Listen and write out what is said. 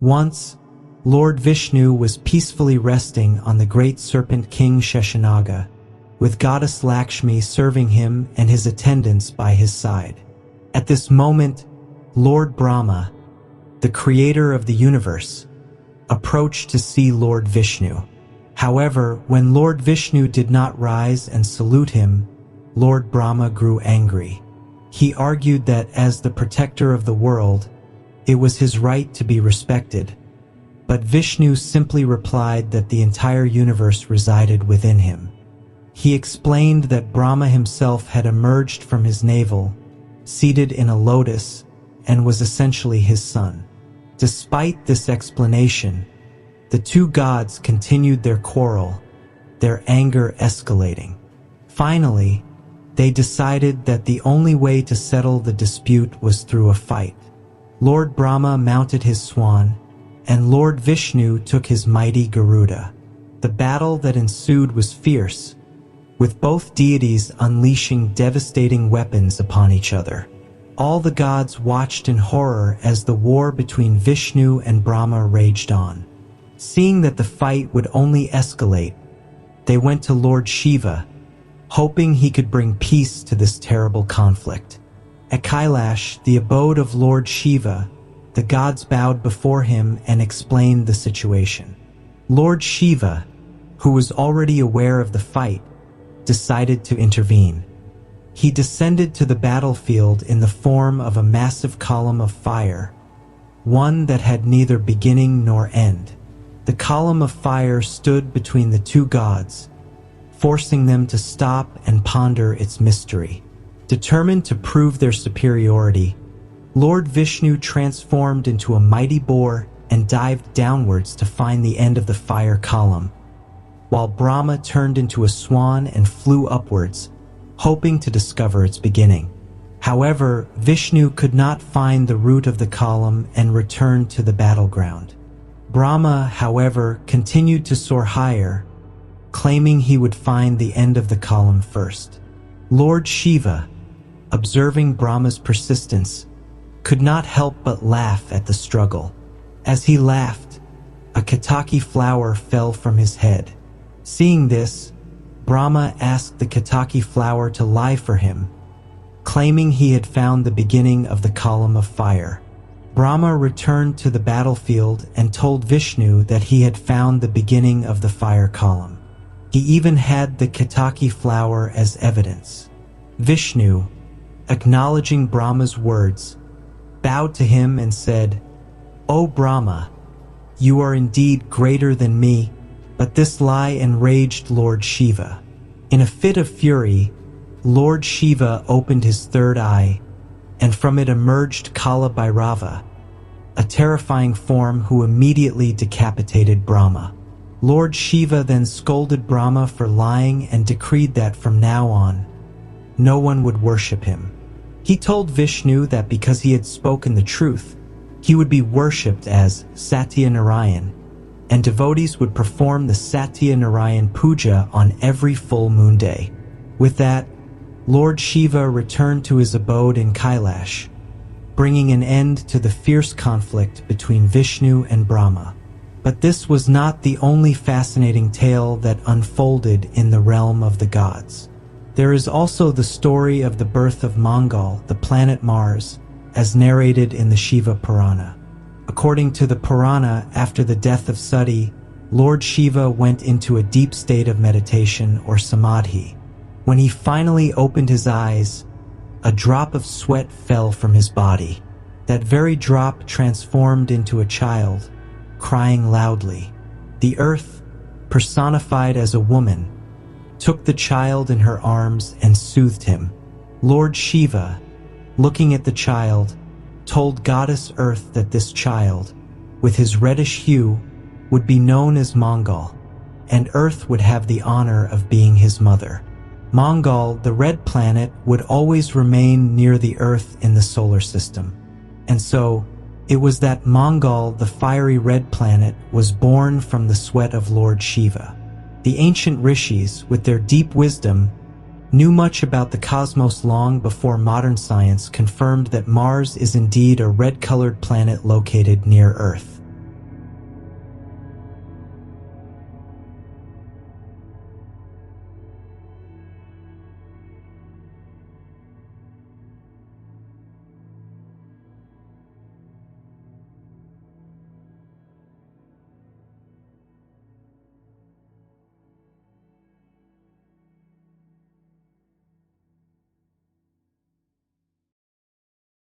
Once, Lord Vishnu was peacefully resting on the great serpent king Sheshanaga, with goddess Lakshmi serving him and his attendants by his side. At this moment, Lord Brahma, the creator of the universe, approached to see Lord Vishnu. However, when Lord Vishnu did not rise and salute him, Lord Brahma grew angry. He argued that as the protector of the world, it was his right to be respected. But Vishnu simply replied that the entire universe resided within him. He explained that Brahma himself had emerged from his navel, seated in a lotus, and was essentially his son. Despite this explanation, the two gods continued their quarrel, their anger escalating. Finally, they decided that the only way to settle the dispute was through a fight. Lord Brahma mounted his swan, and Lord Vishnu took his mighty Garuda. The battle that ensued was fierce, with both deities unleashing devastating weapons upon each other. All the gods watched in horror as the war between Vishnu and Brahma raged on. Seeing that the fight would only escalate, they went to Lord Shiva, hoping he could bring peace to this terrible conflict. At Kailash, the abode of Lord Shiva, the gods bowed before him and explained the situation. Lord Shiva, who was already aware of the fight, decided to intervene. He descended to the battlefield in the form of a massive column of fire, one that had neither beginning nor end. The column of fire stood between the two gods, forcing them to stop and ponder its mystery. Determined to prove their superiority, Lord Vishnu transformed into a mighty boar and dived downwards to find the end of the fire column, while Brahma turned into a swan and flew upwards, hoping to discover its beginning. However, Vishnu could not find the root of the column and returned to the battleground. Brahma, however, continued to soar higher, claiming he would find the end of the column first. Lord Shiva, observing Brahma's persistence, could not help but laugh at the struggle. As he laughed, a Ketaki flower fell from his head. Seeing this, Brahma asked the Ketaki flower to lie for him, claiming he had found the beginning of the column of fire. Brahma returned to the battlefield and told Vishnu that he had found the beginning of the fire column. He even had the Ketaki flower as evidence. Vishnu, acknowledging Brahma's words, bowed to him and said, "O Brahma, you are indeed greater than me," but this lie enraged Lord Shiva. In a fit of fury, Lord Shiva opened his third eye, and from it emerged Kala Bhairava, a terrifying form who immediately decapitated Brahma. Lord Shiva then scolded Brahma for lying and decreed that from now on, no one would worship him. He told Vishnu that because he had spoken the truth, he would be worshipped as Satya Narayan, and devotees would perform the Satya Narayan Puja on every full moon day. With that, Lord Shiva returned to his abode in Kailash, bringing an end to the fierce conflict between Vishnu and Brahma. But this was not the only fascinating tale that unfolded in the realm of the gods. There is also the story of the birth of Mangal, the planet Mars, as narrated in the Shiva Purana. According to the Purana, after the death of Sati, Lord Shiva went into a deep state of meditation or samadhi. When he finally opened his eyes, a drop of sweat fell from his body. That very drop transformed into a child, crying loudly. The earth, personified as a woman, took the child in her arms and soothed him. Lord Shiva, looking at the child, told Goddess Earth that this child, with his reddish hue, would be known as Mangal, and Earth would have the honor of being his mother. Mangal, the red planet, would always remain near the Earth in the solar system. And so, it was that Mangal, the fiery red planet, was born from the sweat of Lord Shiva. The ancient rishis, with their deep wisdom, knew much about the cosmos long before modern science confirmed that Mars is indeed a red-colored planet located near Earth.